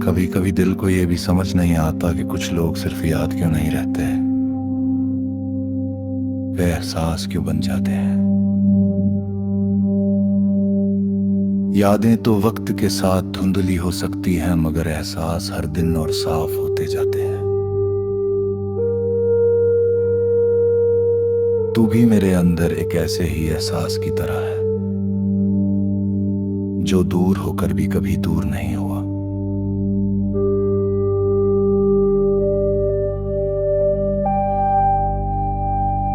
कभी कभी दिल को ये भी समझ नहीं आता कि कुछ लोग सिर्फ याद क्यों नहीं रहते, वे एहसास क्यों बन जाते हैं। यादें तो वक्त के साथ धुंधली हो सकती हैं, मगर एहसास हर दिन और साफ होते जाते हैं। तू भी मेरे अंदर एक ऐसे ही एहसास की तरह है, जो दूर होकर भी कभी दूर नहीं हुआ।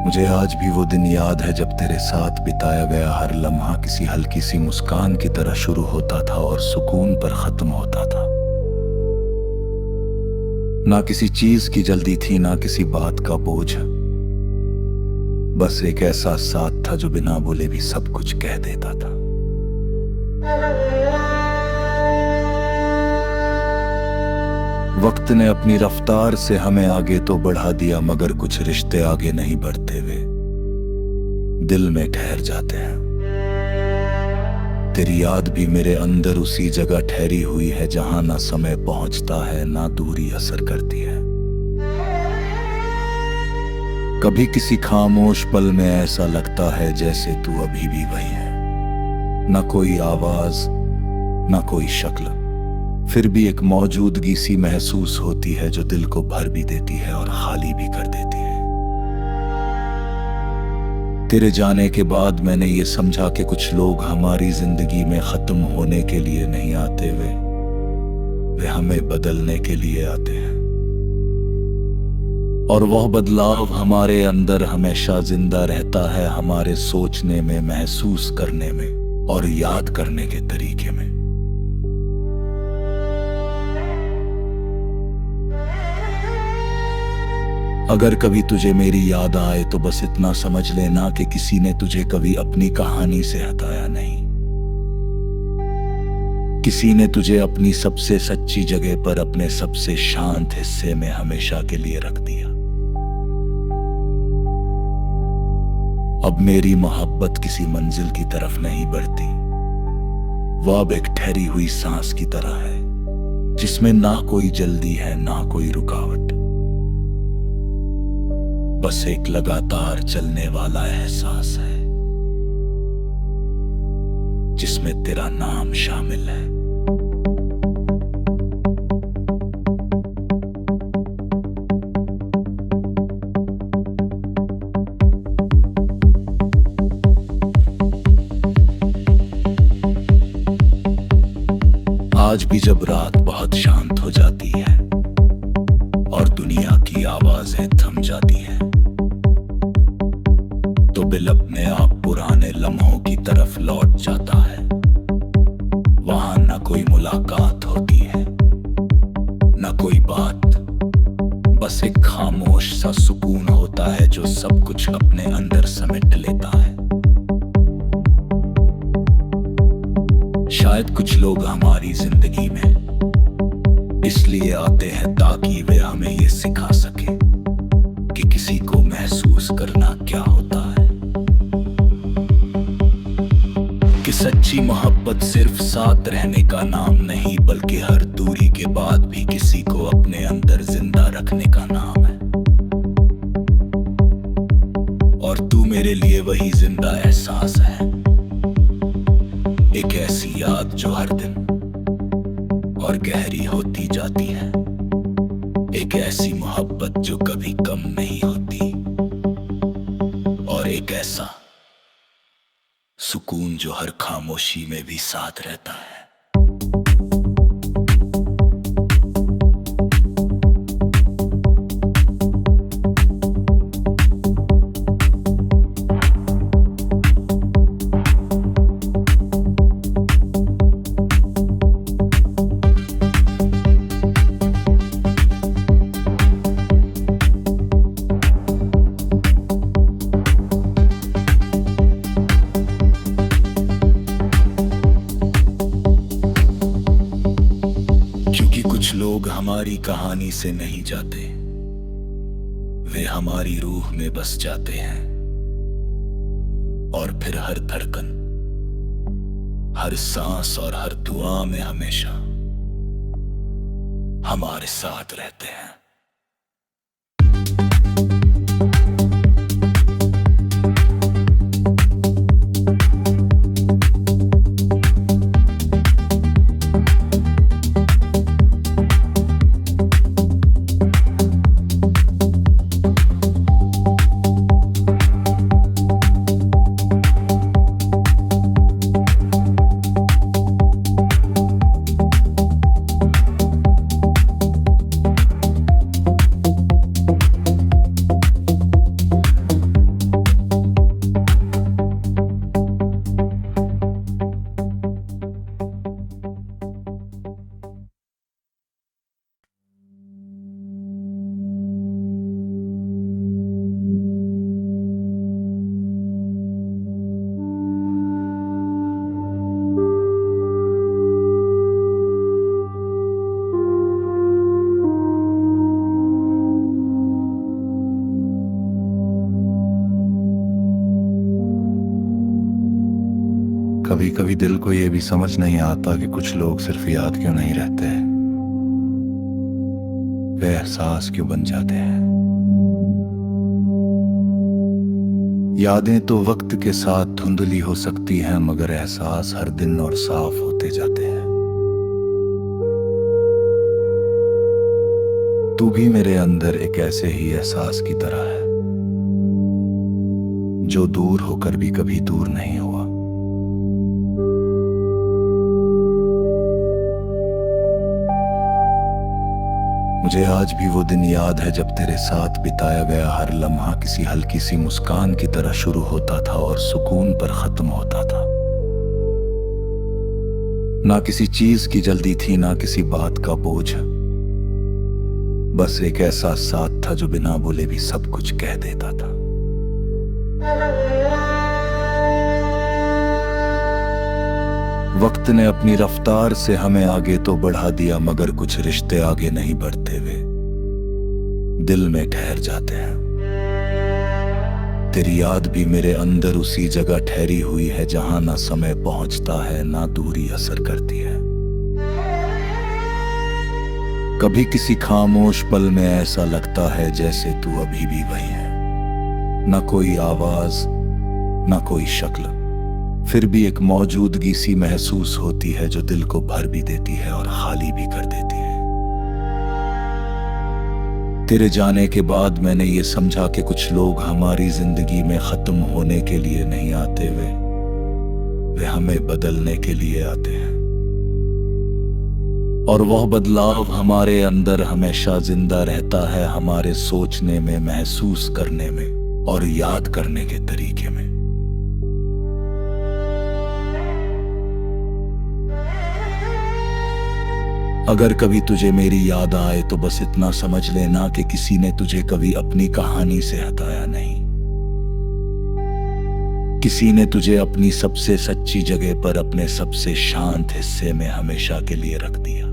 मुझे आज भी वो दिन याद है जब तेरे साथ बिताया गया हर लम्हा किसी हल्की सी मुस्कान की तरह शुरू होता था और सुकून पर खत्म होता था। ना किसी चीज की जल्दी थी, ना किसी बात का बोझ, बस एक ऐसा साथ था जो बिना बोले भी सब कुछ कह देता था। वक्त ने अपनी रफ्तार से हमें आगे तो बढ़ा दिया, मगर कुछ रिश्ते आगे नहीं बढ़ते, वे दिल में ठहर जाते हैं। तेरी याद भी मेरे अंदर उसी जगह ठहरी हुई है जहां ना समय पहुंचता है, ना दूरी असर करती है। कभी किसी खामोश पल में ऐसा लगता है जैसे तू अभी भी वही है, ना कोई आवाज, ना कोई शक्ल, फिर भी एक मौजूदगी सी महसूस होती है जो दिल को भर भी देती है और खाली भी कर देती है। तेरे जाने के बाद मैंने ये समझा कि कुछ लोग हमारी जिंदगी में खत्म होने के लिए नहीं आते, वे हमें बदलने के लिए आते हैं। और वह बदलाव हमारे अंदर हमेशा जिंदा रहता है, हमारे सोचने में, महसूस करने में और याद करने के तरीके में। अगर कभी तुझे मेरी याद आए तो बस इतना समझ लेना कि किसी ने तुझे कभी अपनी कहानी से हटाया नहीं। किसी ने तुझे अपनी सबसे सच्ची जगह पर, अपने सबसे शांत हिस्से में हमेशा के लिए रख दिया। अब मेरी मोहब्बत किसी मंजिल की तरफ नहीं बढ़ती, वो अब एक ठहरी हुई सांस की तरह है, जिसमें ना कोई जल्दी है, ना कोई रुकावट, बस एक लगातार चलने वाला एहसास है जिसमें तेरा नाम शामिल है। आज भी जब रात बहुत शांत हो जाती है और दुनिया की आवाजें थम जाती है, तो दिल अपने आप पुराने लम्हों की तरफ लौट जाता है। वहां ना कोई मुलाकात होती है, ना कोई बात, बस एक खामोश सा सुकून होता है जो सब कुछ अपने अंदर समेट लेता है। शायद कुछ लोग हमारी जिंदगी में इसलिए आते हैं ताकि वे हमें ये सिखा सके कि किसी को महसूस करना क्या होता है, कि सच्ची मोहब्बत सिर्फ साथ रहने का नाम नहीं, बल्कि हर दूरी के बाद भी किसी को अपने अंदर जिंदा रखने का नाम है। और तू मेरे लिए वही जिंदा एहसास है, एक ऐसी याद जो हर दिन और गहरी होती जाती है, एक ऐसी मोहब्बत जो कभी कम नहीं होती, और एक ऐसा सुकून जो हर खामोशी में भी साथ रहता है। कुछ लोग हमारी कहानी से नहीं जाते, वे हमारी रूह में बस जाते हैं, और फिर हर धड़कन, हर सांस और हर दुआ में हमेशा हमारे साथ रहते हैं। कभी कभी दिल को ये भी समझ नहीं आता कि कुछ लोग सिर्फ याद क्यों नहीं रहते, वे एहसास क्यों बन जाते हैं। यादें तो वक्त के साथ धुंधली हो सकती हैं, मगर एहसास हर दिन और साफ होते जाते हैं। तू भी मेरे अंदर एक ऐसे ही एहसास की तरह है, जो दूर होकर भी कभी दूर नहीं हुआ। मुझे आज भी वो दिन याद है जब तेरे साथ बिताया गया हर लम्हा किसी हल्की सी मुस्कान की तरह शुरू होता था और सुकून पर खत्म होता था। ना किसी चीज की जल्दी थी, ना किसी बात का बोझ, बस एक ऐसा साथ था जो बिना बोले भी सब कुछ कह देता था। वक्त ने अपनी रफ्तार से हमें आगे तो बढ़ा दिया, मगर कुछ रिश्ते आगे नहीं बढ़ते, वे दिल में ठहर जाते हैं। तेरी याद भी मेरे अंदर उसी जगह ठहरी हुई है जहां ना समय पहुंचता है, ना दूरी असर करती है। कभी किसी खामोश पल में ऐसा लगता है जैसे तू अभी भी वही है, ना कोई आवाज ना कोई शक्ल, फिर भी एक मौजूदगी सी महसूस होती है जो दिल को भर भी देती है और खाली भी कर देती है। तेरे जाने के बाद मैंने ये समझा कि कुछ लोग हमारी जिंदगी में खत्म होने के लिए नहीं आते, वे हमें बदलने के लिए आते हैं। और वह बदलाव हमारे अंदर हमेशा जिंदा रहता है, हमारे सोचने में, महसूस करने में और याद करने के तरीके में। अगर कभी तुझे मेरी याद आए तो बस इतना समझ लेना कि किसी ने तुझे कभी अपनी कहानी से हटाया नहीं। किसी ने तुझे अपनी सबसे सच्ची जगह पर, अपने सबसे शांत हिस्से में हमेशा के लिए रख दिया।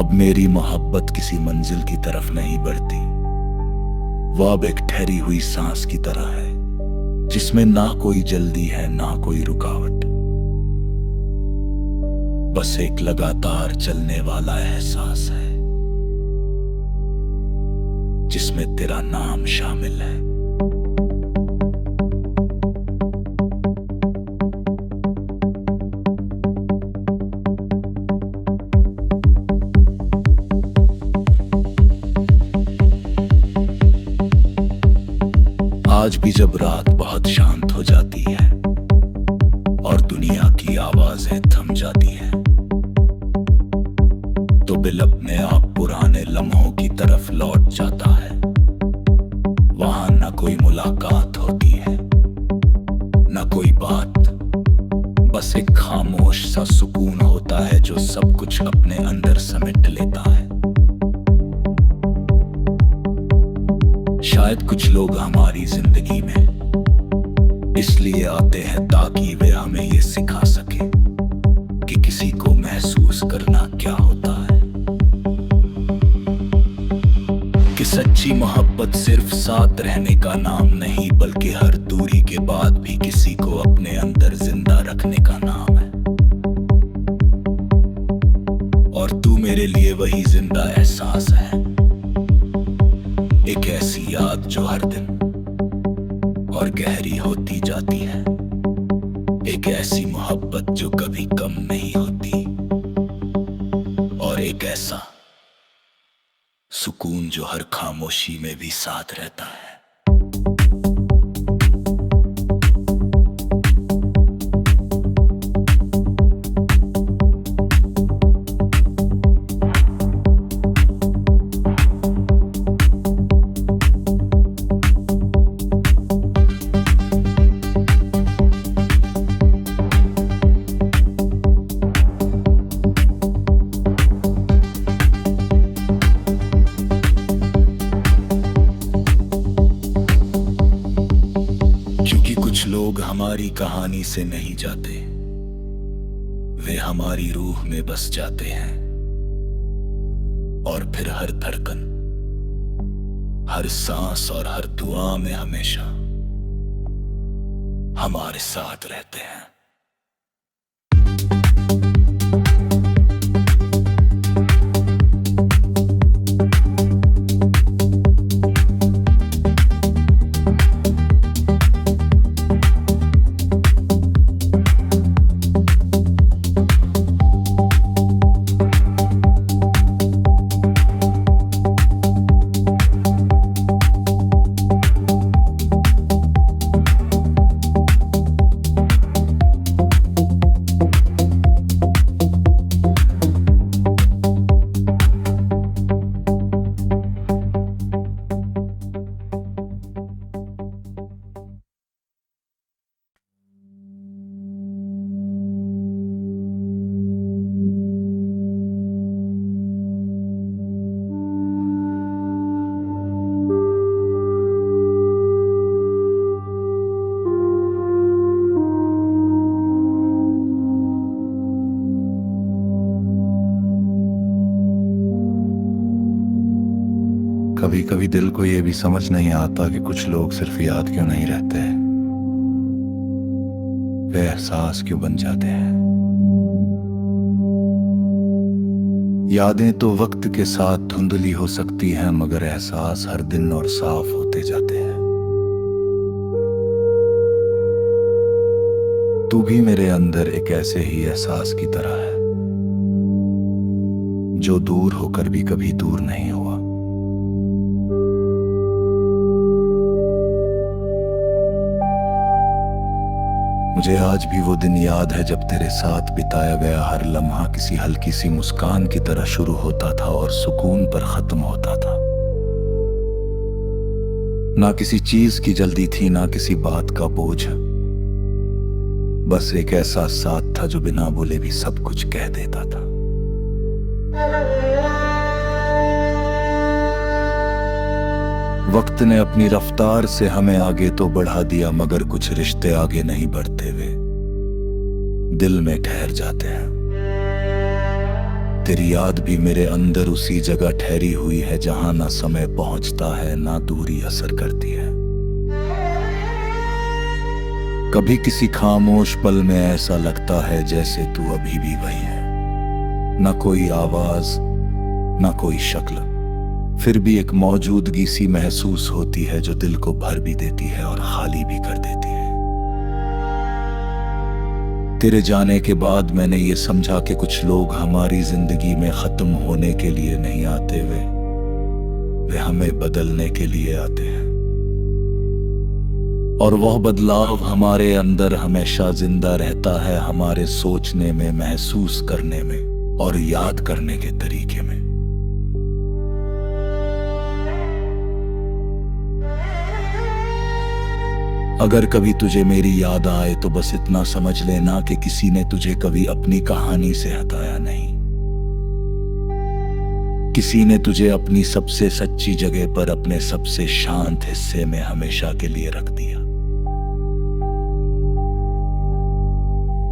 अब मेरी मोहब्बत किसी मंजिल की तरफ नहीं बढ़ती, वो अब एक ठहरी हुई सांस की तरह है, जिसमें ना कोई जल्दी है ना कोई रुकावट, बस एक लगातार चलने वाला एहसास है जिसमें तेरा नाम शामिल है। आज भी जब रात बहुत शांत हो जाती है और दुनिया की आवाजें थम जाती है, तो दिल अपने आप पुराने लम्हों की तरफ लौट जाता है। वहां ना कोई मुलाकात होती है, ना कोई बात, बस एक खामोश सा सुकून होता है जो सब कुछ अपने अंदर समेट लेता है। शायद कुछ लोग हमारी जिंदगी में इसलिए आते हैं ताकि वे हमें ये सिखा सके कि किसी को महसूस करना क्या होता है, कि सच्ची मोहब्बत सिर्फ साथ रहने का नाम नहीं, बल्कि हर दूरी के बाद भी किसी को अपने अंदर जिंदा रखने का नाम है। मेरे लिए वही जिंदा एहसास है, एक ऐसी याद जो हर दिन और गहरी होती जाती है, एक ऐसी मोहब्बत जो कभी कम नहीं होती, और एक ऐसा सुकून जो हर खामोशी में भी साथ रहता है। कुछ लोग हमारी कहानी से नहीं जाते, वे हमारी रूह में बस जाते हैं, और फिर हर धड़कन, हर सांस और हर दुआ में हमेशा हमारे साथ रहते हैं। कभी कभी दिल को ये भी समझ नहीं आता कि कुछ लोग सिर्फ याद क्यों नहीं रहते, वे एहसास क्यों बन जाते हैं। यादें तो वक्त के साथ धुंधली हो सकती हैं, मगर एहसास हर दिन और साफ होते जाते हैं। तू भी मेरे अंदर एक ऐसे ही एहसास की तरह है, जो दूर होकर भी कभी दूर नहीं हुआ। मुझे आज भी वो दिन याद है जब तेरे साथ बिताया गया हर लम्हा किसी हल्की सी मुस्कान की तरह शुरू होता था और सुकून पर खत्म होता था। ना किसी चीज की जल्दी थी, ना किसी बात का बोझ, बस एक ऐसा साथ था जो बिना बोले भी सब कुछ कह देता था। वक्त ने अपनी रफ्तार से हमें आगे तो बढ़ा दिया, मगर कुछ रिश्ते आगे नहीं बढ़ते, वे दिल में ठहर जाते हैं। तेरी याद भी मेरे अंदर उसी जगह ठहरी हुई है जहां ना समय पहुंचता है, ना दूरी असर करती है। कभी किसी खामोश पल में ऐसा लगता है जैसे तू अभी भी वही है, ना कोई आवाज, ना कोई शक्ल, फिर भी एक मौजूदगी सी महसूस होती है जो दिल को भर भी देती है और खाली भी कर देती है। तेरे जाने के बाद मैंने ये समझा कि कुछ लोग हमारी जिंदगी में खत्म होने के लिए नहीं आते, वे हमें बदलने के लिए आते हैं, और वह बदलाव हमारे अंदर हमेशा जिंदा रहता है, हमारे सोचने में, महसूस करने में और याद करने के तरीके में। अगर कभी तुझे मेरी याद आए तो बस इतना समझ लेना कि किसी ने तुझे कभी अपनी कहानी से हटाया नहीं। किसी ने तुझे अपनी सबसे सच्ची जगह पर, अपने सबसे शांत हिस्से में हमेशा के लिए रख दिया।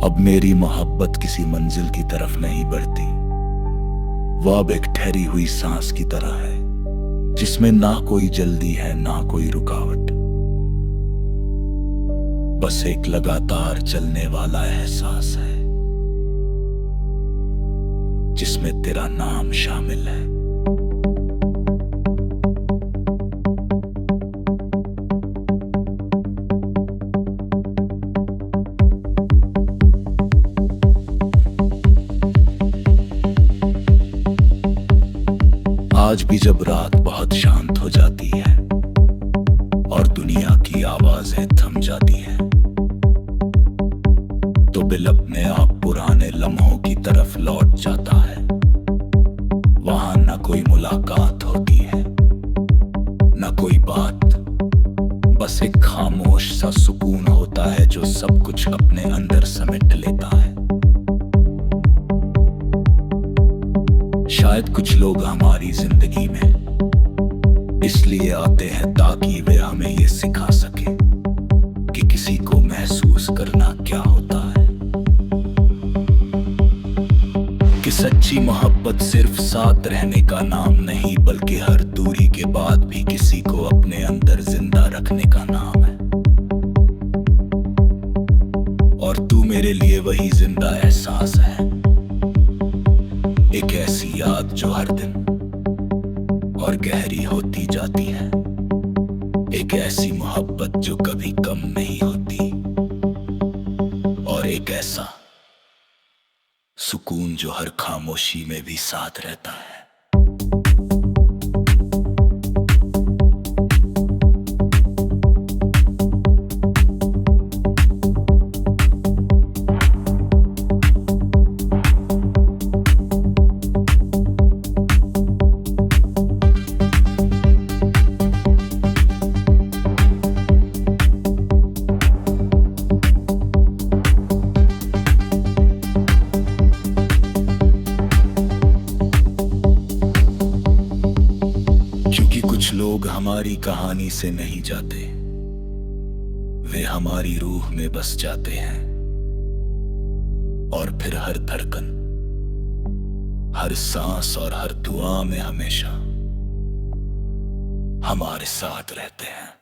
अब मेरी मोहब्बत किसी मंजिल की तरफ नहीं बढ़ती, वह अब एक ठहरी हुई सांस की तरह है, जिसमें ना कोई जल्दी है, ना कोई रुकावट, बस एक लगातार चलने वाला एहसास है। जिसमें तेरा नाम शामिल है। आज भी जब रात बहुत शांत हो जाती है और दुनिया की आवाजें थम जाती है, तो बिल अपने आप पुराने लम्हों की तरफ लौट जाता है। वहां ना कोई मुलाकात होती है, ना कोई बात, बस एक खामोश सा सुकून होता है जो सब कुछ अपने अंदर समेट लेता है। शायद कुछ लोग हमारी जिंदगी में इसलिए आते हैं ताकि वे हमें ये सिखा सके कि किसी को महसूस करना क्या होता है, कि सच्ची मोहब्बत सिर्फ साथ रहने का नाम नहीं बल्कि हर दूरी के बाद भी किसी को अपने अंदर जिंदा रखने का नाम है। और तू मेरे लिए वही जिंदा एहसास है, एक ऐसी याद जो हर दिन और गहरी होती जाती है, एक ऐसी मोहब्बत जो कभी कम नहीं होती, और एक ऐसा सुकून जो हर खामोशी में भी साथ रहता है। कुछ लोग हमारी कहानी से नहीं जाते, वे हमारी रूह में बस जाते हैं, और फिर हर धड़कन, हर सांस और हर दुआ में हमेशा हमारे साथ रहते हैं।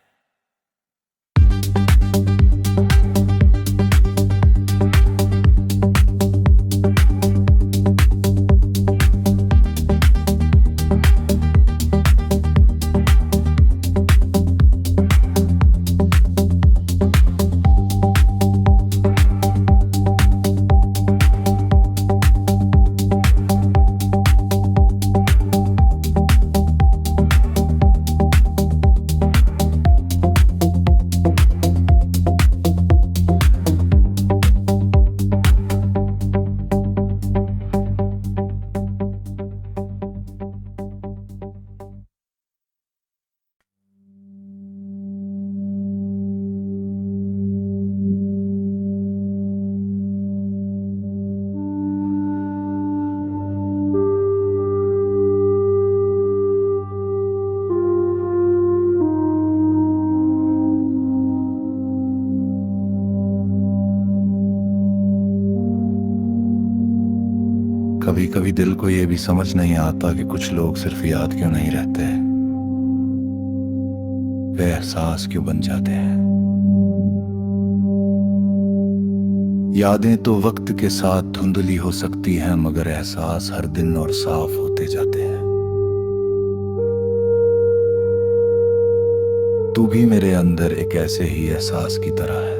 कभी कभी दिल को ये भी समझ नहीं आता कि कुछ लोग सिर्फ याद क्यों नहीं रहते, वे एहसास क्यों बन जाते हैं। यादें तो वक्त के साथ धुंधली हो सकती हैं, मगर एहसास हर दिन और साफ होते जाते हैं। तू भी मेरे अंदर एक ऐसे ही एहसास की तरह है,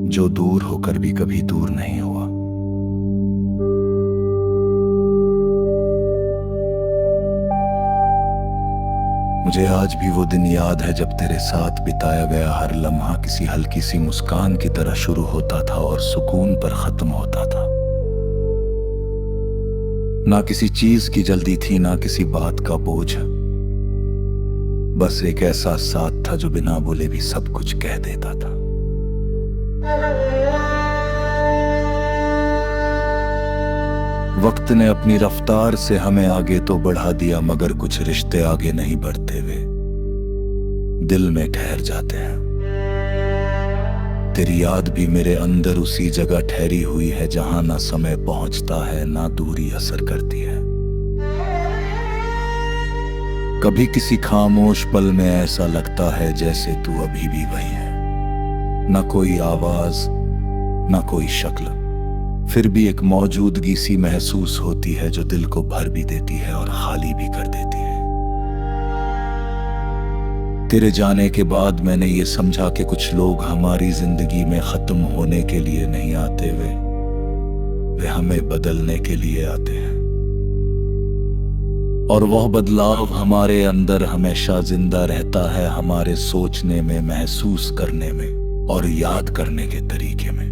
जो दूर होकर भी कभी दूर नहीं हुआ। मुझे आज भी वो दिन याद है जब तेरे साथ बिताया गया हर लम्हा किसी हल्की सी मुस्कान की तरह शुरू होता था और सुकून पर खत्म होता था। ना किसी चीज की जल्दी थी, ना किसी बात का बोझ, बस एक ऐसा साथ था जो बिना बोले भी सब कुछ कह देता था। वक्त ने अपनी रफ्तार से हमें आगे तो बढ़ा दिया, मगर कुछ रिश्ते आगे नहीं बढ़ते, वे दिल में ठहर जाते हैं। तेरी याद भी मेरे अंदर उसी जगह ठहरी हुई है जहां ना समय पहुंचता है ना दूरी असर करती है। कभी किसी खामोश पल में ऐसा लगता है जैसे तू अभी भी वही है, ना कोई आवाज ना कोई शक्ल, फिर भी एक मौजूदगी सी महसूस होती है जो दिल को भर भी देती है और खाली भी कर देती है। तेरे जाने के बाद मैंने ये समझा कि कुछ लोग हमारी जिंदगी में खत्म होने के लिए नहीं आते, वे हमें बदलने के लिए आते हैं। और वह बदलाव हमारे अंदर हमेशा जिंदा रहता है, हमारे सोचने में, महसूस करने में और याद करने के तरीके में।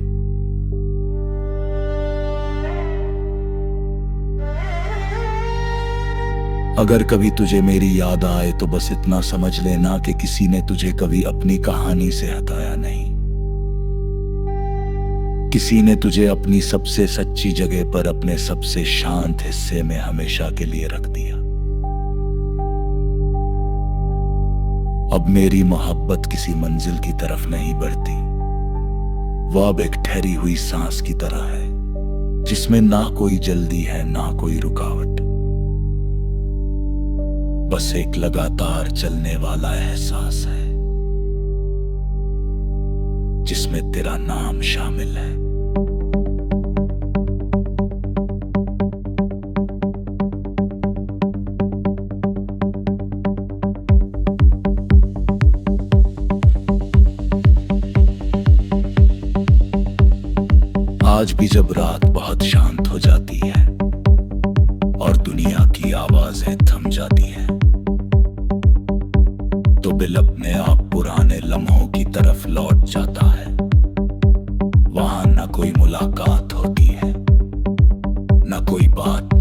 अगर कभी तुझे मेरी याद आए तो बस इतना समझ लेना कि किसी ने तुझे कभी अपनी कहानी से हटाया नहीं। किसी ने तुझे अपनी सबसे सच्ची जगह पर, अपने सबसे शांत हिस्से में हमेशा के लिए रख दिया। अब मेरी मोहब्बत किसी मंजिल की तरफ नहीं बढ़ती, वह अब एक ठहरी हुई सांस की तरह है, जिसमें ना कोई जल्दी है ना कोई रुकावट, बस एक लगातार चलने वाला एहसास है जिसमें तेरा नाम शामिल है। आज भी जब रात बहुत शांत हो जाती है और दुनिया की आवाजें थम जाती है, तो दिल अपने आप पुराने लम्हों की तरफ लौट जाता है। वहां ना कोई मुलाकात होती है, ना कोई बात,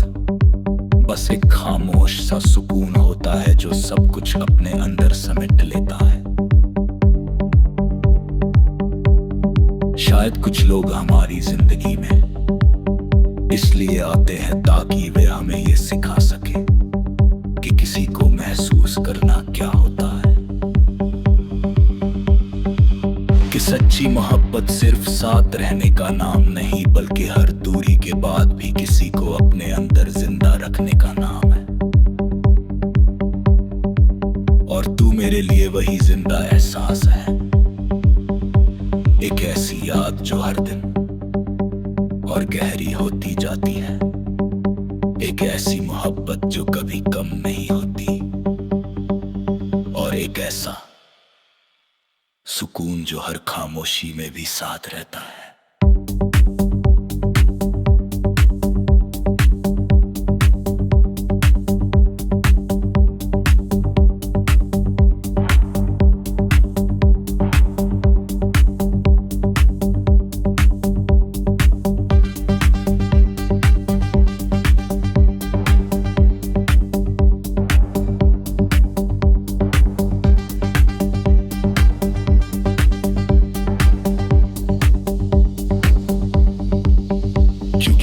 बस एक खामोश सा सुकून होता है जो सब कुछ अपने अंदर समेट लेता है। शायद कुछ लोग हमारी जिंदगी में इसलिए आते हैं ताकि वे हमें ये सिखा सके कि किसी को महसूस करना क्या होता है, कि सच्ची मोहब्बत सिर्फ साथ रहने का नाम नहीं, बल्कि हर दूरी के बाद भी किसी को अपने अंदर जिंदा रखने का नाम है। और तू मेरे लिए वही जिंदा एहसास है, एक ऐसी याद जो हर दिन और गहरी होती जाती है, एक ऐसी मोहब्बत जो कभी कम नहीं होती, और एक ऐसा सुकून जो हर खामोशी में भी साथ रहता है।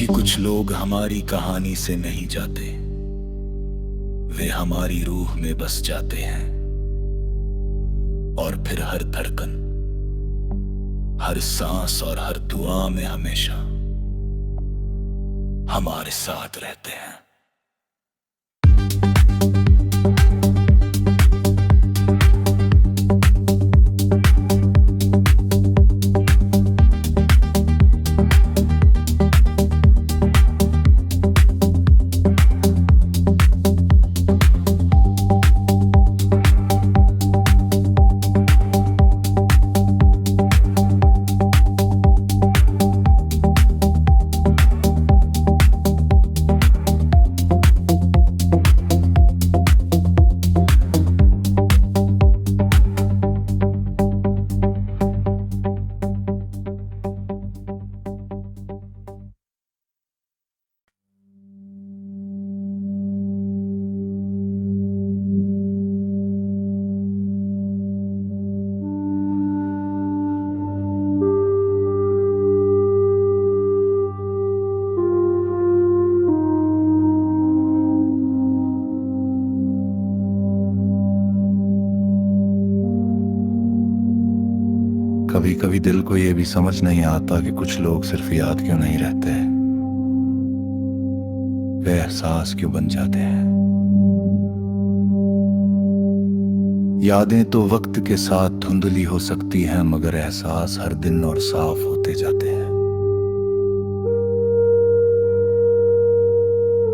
कुछ लोग हमारी कहानी से नहीं जाते, वे हमारी रूह में बस जाते हैं, और फिर हर धड़कन, हर सांस और हर दुआ में हमेशा हमारे साथ रहते हैं। कभी कभी दिल को ये भी समझ नहीं आता कि कुछ लोग सिर्फ याद क्यों नहीं रहते, वे एहसास क्यों बन जाते हैं। यादें तो वक्त के साथ धुंधली हो सकती हैं, मगर एहसास हर दिन और साफ होते जाते हैं।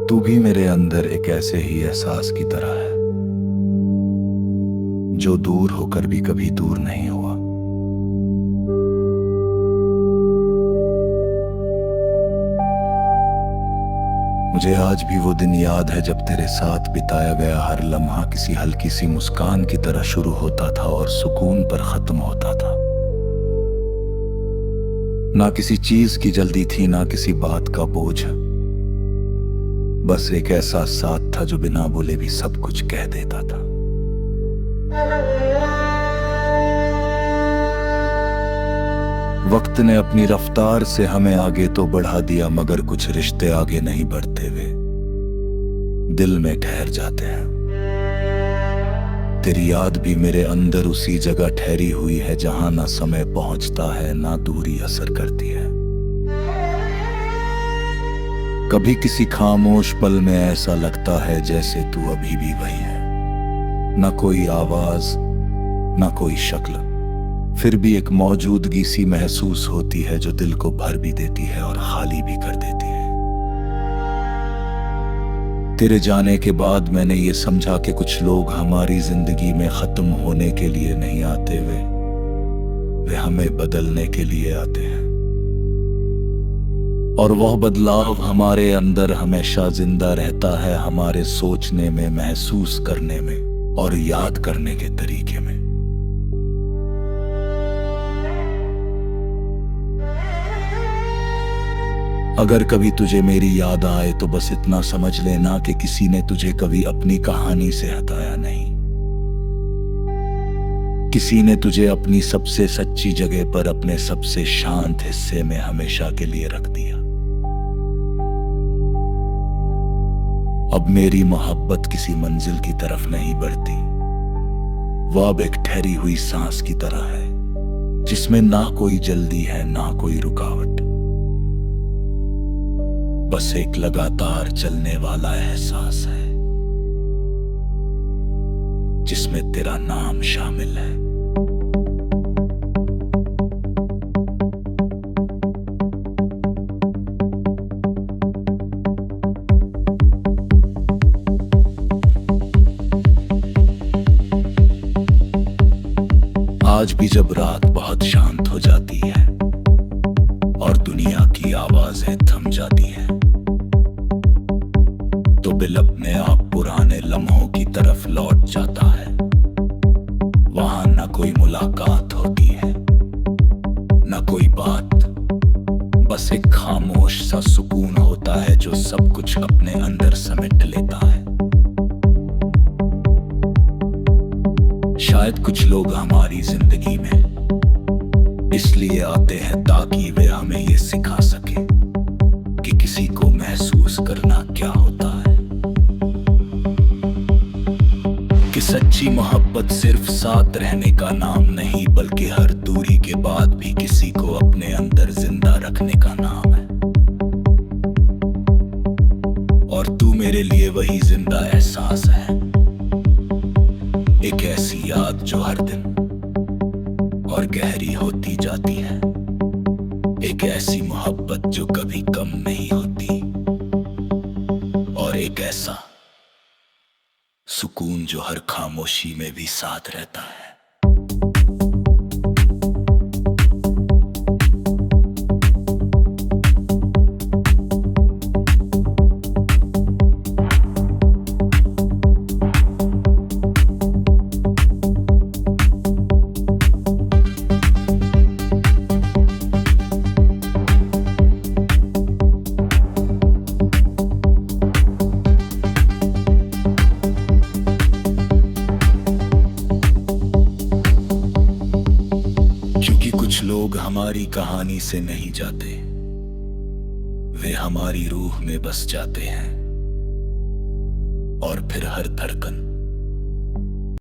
तू भी मेरे अंदर एक ऐसे ही एहसास की तरह है जो दूर होकर भी कभी दूर नहीं हुआ। मुझे आज भी वो दिन याद है जब तेरे साथ बिताया गया हर लम्हा किसी हल्की सी मुस्कान की तरह शुरू होता था और सुकून पर खत्म होता था। ना किसी चीज की जल्दी थी, ना किसी बात का बोझ, बस एक ऐसा साथ था जो बिना बोले भी सब कुछ कह देता था। वक्त ने अपनी रफ्तार से हमें आगे तो बढ़ा दिया, मगर कुछ रिश्ते आगे नहीं बढ़ते हुए दिल में ठहर जाते हैं। तेरी याद भी मेरे अंदर उसी जगह ठहरी हुई है जहां ना समय पहुंचता है ना दूरी असर करती है। कभी किसी खामोश पल में ऐसा लगता है जैसे तू अभी भी वही है, ना कोई आवाज ना कोई शक्ल, फिर भी एक मौजूदगी सी महसूस होती है जो दिल को भर भी देती है और खाली भी कर देती है। तेरे जाने के बाद मैंने ये समझा कि कुछ लोग हमारी जिंदगी में खत्म होने के लिए नहीं आते, वे हमें बदलने के लिए आते हैं। और वह बदलाव हमारे अंदर हमेशा जिंदा रहता है, हमारे सोचने में, महसूस करने में और याद करने के तरीके में। अगर कभी तुझे मेरी याद आए तो बस इतना समझ लेना कि किसी ने तुझे कभी अपनी कहानी से हटाया नहीं। किसी ने तुझे अपनी सबसे सच्ची जगह पर, अपने सबसे शांत हिस्से में हमेशा के लिए रख दिया। अब मेरी मोहब्बत किसी मंजिल की तरफ नहीं बढ़ती, वो अब एक ठहरी हुई सांस की तरह है जिसमें ना कोई जल्दी है ना कोई रुकावट, बस एक लगातार चलने वाला एहसास है जिसमें तेरा नाम शामिल है। आज भी जब रात बहुत शांत हो जाती है और दुनिया की आवाजें थम जाती है, तो दिल अपने आप पुराने लम्हों की तरफ लौट जाता है। वहां ना कोई मुलाकात होती है ना कोई बात, बस एक खामोश सा सुकून होता है जो सब कुछ अपने अंदर समेट लेता है। शायद कुछ लोग हमारी जिंदगी में इसलिए आते हैं ताकि वे हमें ये सिखा सके कि किसी को महसूस करना क्या होता है, कि सच्ची मोहब्बत सिर्फ साथ रहने का नाम नहीं बल्कि हर दूरी के बाद भी किसी को अपने अंदर जिंदा रखने का नाम है। और तू मेरे लिए वही जिंदा एहसास है, एक ऐसी याद जो हर दिन और गहरी होती जाती है, एक ऐसी मोहब्बत जो कभी कम नहीं होती, और एक ऐसा सुकून जो हर खामोशी में भी साथ रहता है। कुछ लोग हमारी कहानी से नहीं जाते, वे हमारी रूह में बस जाते हैं और फिर हर धड़कन